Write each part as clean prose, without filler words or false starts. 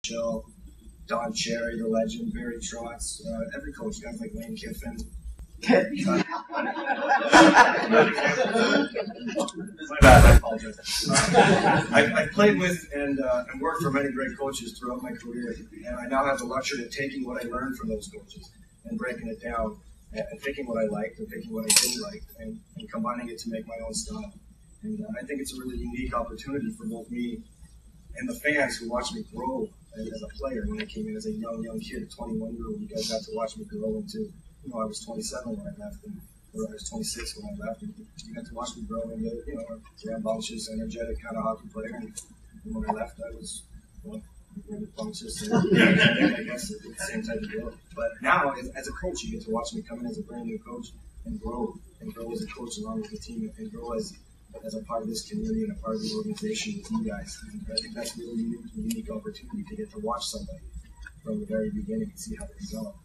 Jill, Don Cherry, the legend, Barry Trotz, every coach, guys like Lane Kiffin. My bad, I apologize. I've played with and worked for many great coaches throughout my career, and I now have the luxury of taking what I learned from those coaches and breaking it down and picking what I liked and picking what I didn't like and combining it to make my own style. And I think it's a really unique opportunity for both me and the fans who watched me grow as a player when I came in as a young kid, a 21-year-old. You guys got to watch me grow into, I was 27 when I left, or I was 26 when I left. And you got to watch me grow into, a rambunctious, energetic kind of hockey player. And when I left, I was, rambunctious and I guess the same type of deal. But now, as a coach, you get to watch me come in as a brand new coach and grow as a coach along with the team and grow as a part of this community and a part of the organization with you guys. And I think that's a really unique opportunity to get to watch somebody from the very beginning and see how they develop.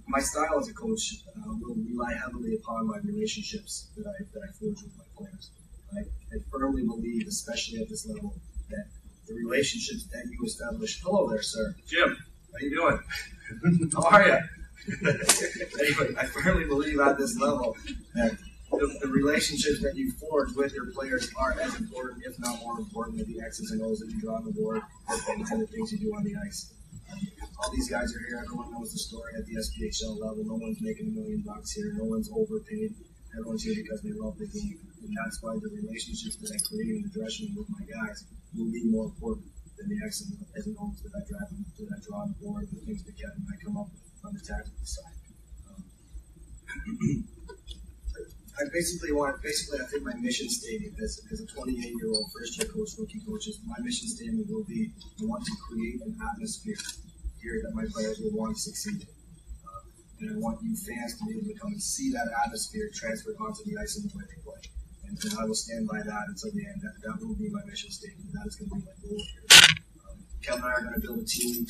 My style as a coach will rely heavily upon my relationships that I forge with my players. I firmly believe, especially at this level, that the relationships that you establish. Hello there, sir. Jim, how you doing? How are you? Anyway, I firmly believe at this level that the relationships that you forge with your players are as important, if not more important, than the X's and O's that you draw on the board and the things you do on the ice. All these guys are here. Everyone knows the story at the SPHL level. No one's making $1 million here. No one's overpaid. Everyone's here because they love the game. And that's why the relationships that I create in the dressing room with my guys will be more important than the X's and O's that I draw on the board, the things that Kevin and I come up with on the tactical side. I think my mission statement as a 28-year-old first-year coach, rookie coaches, my mission statement will be I want to create an atmosphere here that my players will want to succeed. And I want you fans to be able to come and see that atmosphere transferred onto the ice and the way they play. And I will stand by that until the end. That will be my mission statement. That is going to be my goal here. Kevin and I are going to build a team.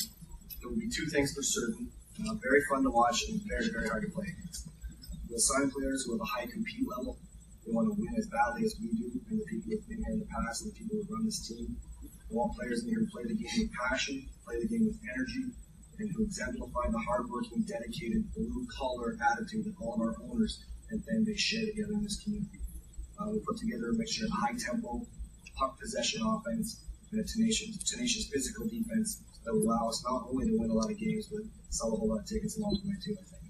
There will be two things for certain. Very fun to watch and very, very hard to play against. We'll sign players who have a high compete level. They want to win as badly as we do, and the people who have been here in the past and the people who run this team. We want players in here who play the game with passion, play the game with energy, and who exemplify the hardworking, dedicated, blue-collar attitude that all of our owners and fan base share together in this community. We put together a mixture of high-tempo, puck possession offense, and a tenacious physical defense that will allow us not only to win a lot of games, but sell a whole lot of tickets along the way too, I think.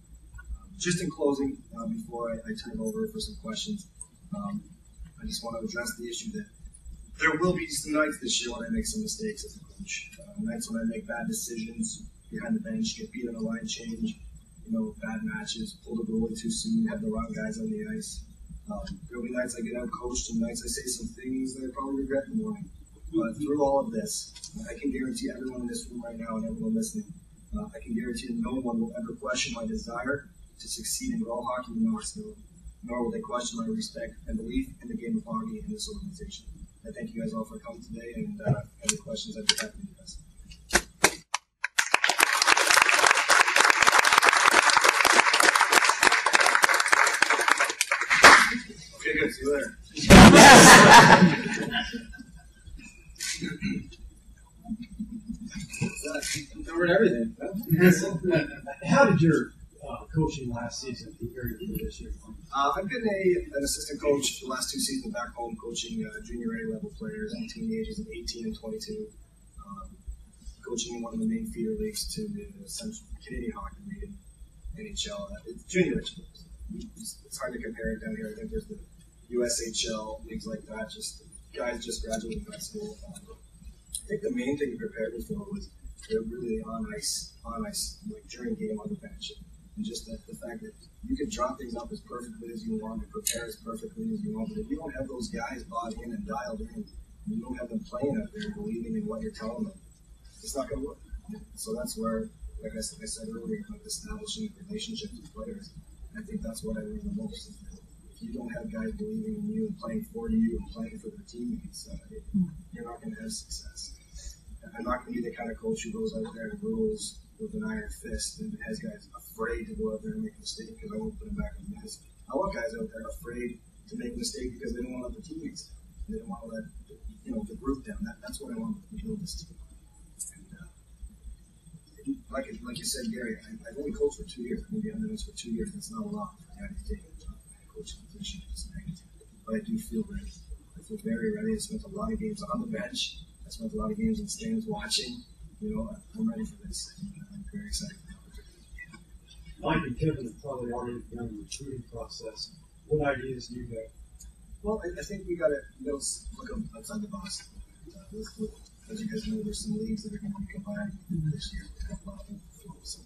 Just in closing, before I turn it over for some questions, I just want to address the issue that there will be some nights this year when I make some mistakes as a coach. Nights when I make bad decisions behind the bench, get beat on a line change, bad matches, pull the goalie too soon, have the wrong guys on the ice. There will be nights I get out coached and nights I say some things that I probably regret in the morning. But through all of this, I can guarantee everyone in this room right now and everyone listening, I can guarantee no one will ever question my desire to succeed in girl hockey in Knoxville, nor will they question my respect and belief in the game of hockey and this organization. I thank you guys all for coming today, and any questions I'd be happy to address. Okay, good. See you later. Covered everything. How did your coaching last season compare to this year? I've been an assistant coach the last 2 seasons back home, coaching junior A level players between the ages of 18 and 22, coaching in one of the main feeder leagues to the Central Canadian Hockey League, NHL. It's junior players. It's hard to compare it down here. I think there's the USHL leagues like that. Just guys just graduating high school. I think the main thing we prepared me for was they're really on ice, like during game on the bench. And just the fact that you can draw things up as perfectly as you want and prepare as perfectly as you want, but if you don't have those guys bought in and dialed in, and you don't have them playing out there and believing in what you're telling them, it's not going to work. So that's where, like I said earlier, about establishing relationships with players, I think that's what I learned the most. If you don't have guys believing in you and playing for you and playing for their teammates, you're not going to have success. I'm not going to be the kind of coach who goes out there and rules with an iron fist and has guys afraid to go out there and make a mistake because I won't put them back on the ice. I want guys out there afraid to make a mistake because they don't want to let their teammates down. They don't want to let the group down. That's what I want to build this team. And like you said, Gary, I've only coached for 2 years. I've been behind this for 2 years. That's not a lot for a guy to take a coaching position. But I do feel ready. I feel very ready. I spent a lot of games on the bench. I spent a lot of games in stands watching. I'm ready for this. I'm very excited. Mike and Kevin have probably already begun the recruiting process. What ideas do you have? Well, I think we got to look outside the box. As you guys know, there's some leagues that are going to be combined this year. We've got a lot of some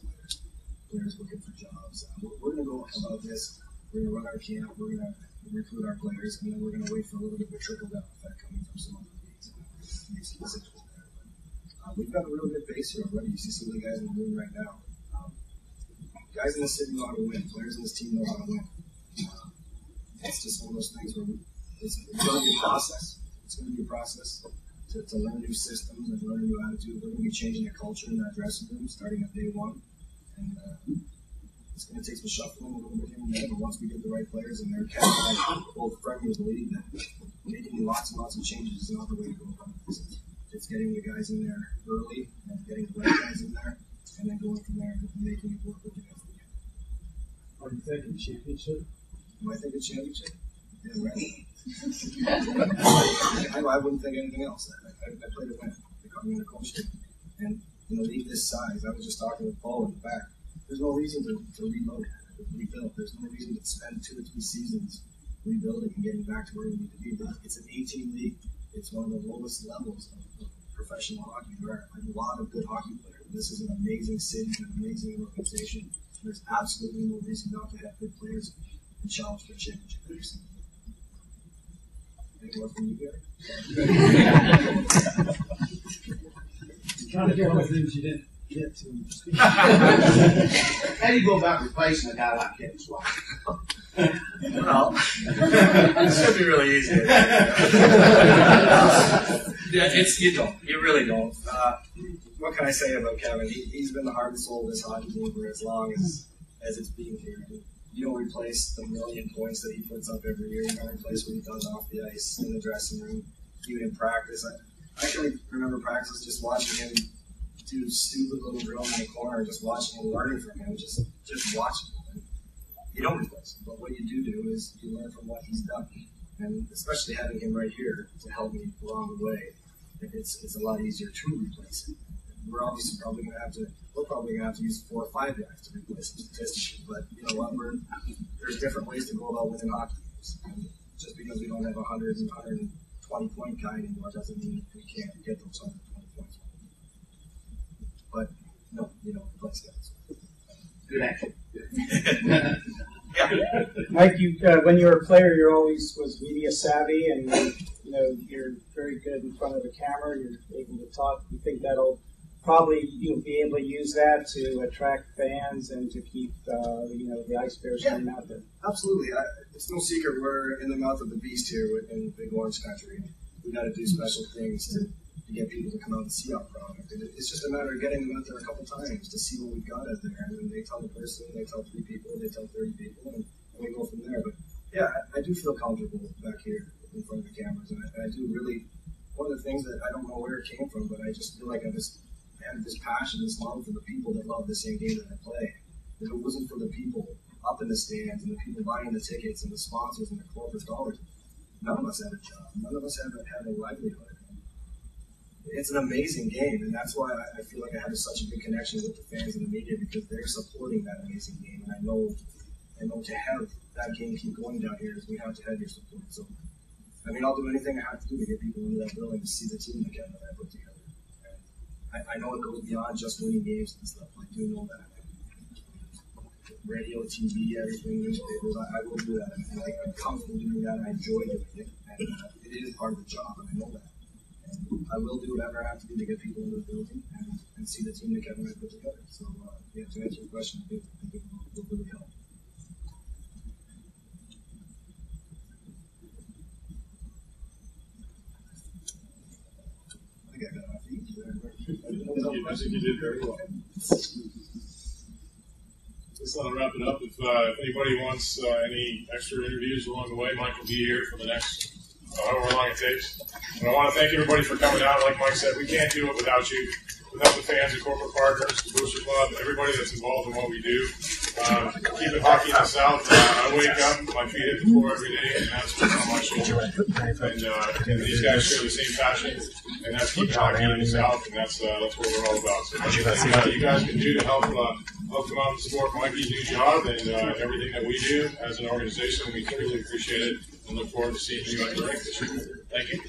players looking for jobs. We're going to go about this. We're going to run our camp. We're going to recruit our players, and then we're going to wait for a little bit of a trickle-down effect coming from some of the leagues. Make some decisions there. But we've got a really good base here already. You see some of the guys in the room right now. Guys in this city know how to win. Players in this team know how to win. It's just one of those things where it's going to be a process. It's going to be a process to learn new systems and learn a new attitude. We're going to be changing the culture in that dressing room starting at day one. And it's going to take some shuffling a little bit here and there, but once we get the right players in there, Kevin and I both firmly believe that making lots and lots of changes is not the way to go about this. It's getting the guys in there early and getting the right guys in there, and then going from there and making it work with the guys. Are you thinking championship? Do I think a championship? Yeah, right. I wouldn't think anything else. I played to win. They called me in the coach team. And in a league this size, I was just talking with Paul in the back. There's no reason to reload, rebuild. There's no reason to spend 2 or 3 seasons rebuilding and getting back to where we need to be. It's an 18 league. It's one of the lowest levels of professional hockey. There are a lot of good hockey players. This is an amazing city, an amazing organization. There's absolutely no reason not to have good players and challenge for a championship every single year. Any more from you, Gary? Kind of one of the things you didn't get to. How do you go about replacing a guy like Kevin Swap? Well, it should be really easy. You really don't. What can I say about Kevin? He's been the heart and soul of this hockey team for as long as it's been here. You don't replace the million points that he puts up every year. You don't replace what he does off the ice, in the dressing room, even in practice. I actually remember practice just watching him do stupid little drills in the corner, just watching him, learning from him, just watching him. You don't replace him, but what you do is you learn from what he's done. And especially having him right here to help me along the way, it's a lot easier to replace him. We're obviously probably going to have to use 4 or 5 guys to replace him statistically, but you know what? There's different ways to go about winning hockey games. And just because we don't have a 100 and 120 point guy anymore doesn't mean we can't get those 120 points. But no, you don't replace guys. Good action. Yeah. Mike, when you were a player, you always was media savvy, and you're very good in front of the camera. You're able to talk. You think that'll probably you'll be able to use that to attract fans and to keep the Ice Bears coming out there. Absolutely. It's no secret we're in the mouth of the beast here in Big Orange Country. We got to do special things to get people to come out and see our product. And it's just a matter of getting them out there a couple times to see what we've got out there. And then they tell the person, they tell 3 people, they tell 30 people, and we go from there. But yeah, I do feel comfortable back here in front of the cameras. And I do really, one of the things that I don't know where it came from, but I just feel like I have this passion, this love for the people that love the same game that I play. If it wasn't for the people up in the stands and the people buying the tickets and the sponsors and the corporate dollars, none of us have a job. None of us have a livelihood. It's an amazing game, and that's why I feel like I have such a good connection with the fans and the media, because they're supporting that amazing game. And I know to have that game keep going down here is we have to have your support. So, I mean, I'll do anything I have to do to get people into that building to see the team that Kevin and I put together. And I know it goes beyond just winning games and stuff. I do know that. Radio, TV, everything, newspapers, I will do that. And I'm comfortable doing that. I enjoy doing it. And it is part of the job, and I know that. And I will do whatever I have to do to get people into the building and see the team that Kevin and I put together. So, yeah, to answer your question, I think it will really help. I think I got off easy there. I think you did very well. Let's wrap it up. If anybody wants any extra interviews along the way, Mike will be here for the next however long it takes. And I want to thank everybody for coming out. Like Mike said, we can't do it without you. without the fans and corporate partners, the Booster Club, everybody that's involved in what we do. Keeping hockey in the South, I wake up, my feet hit the floor every day, and that's what's on my shoulders. And these guys share the same passion, and that's keeping hockey in the South, and that's what we're all about. So you guys can do to help come out and support Mikey's new job and everything that we do as an organization. We truly appreciate it and look forward to seeing you at the rink this year. Thank you.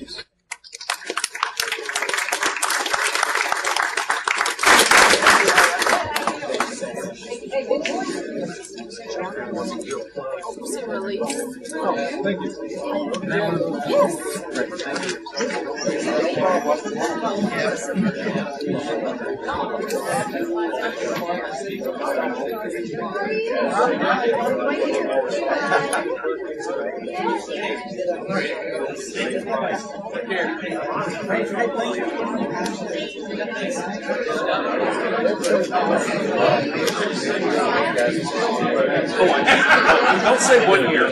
Don't say 1 year.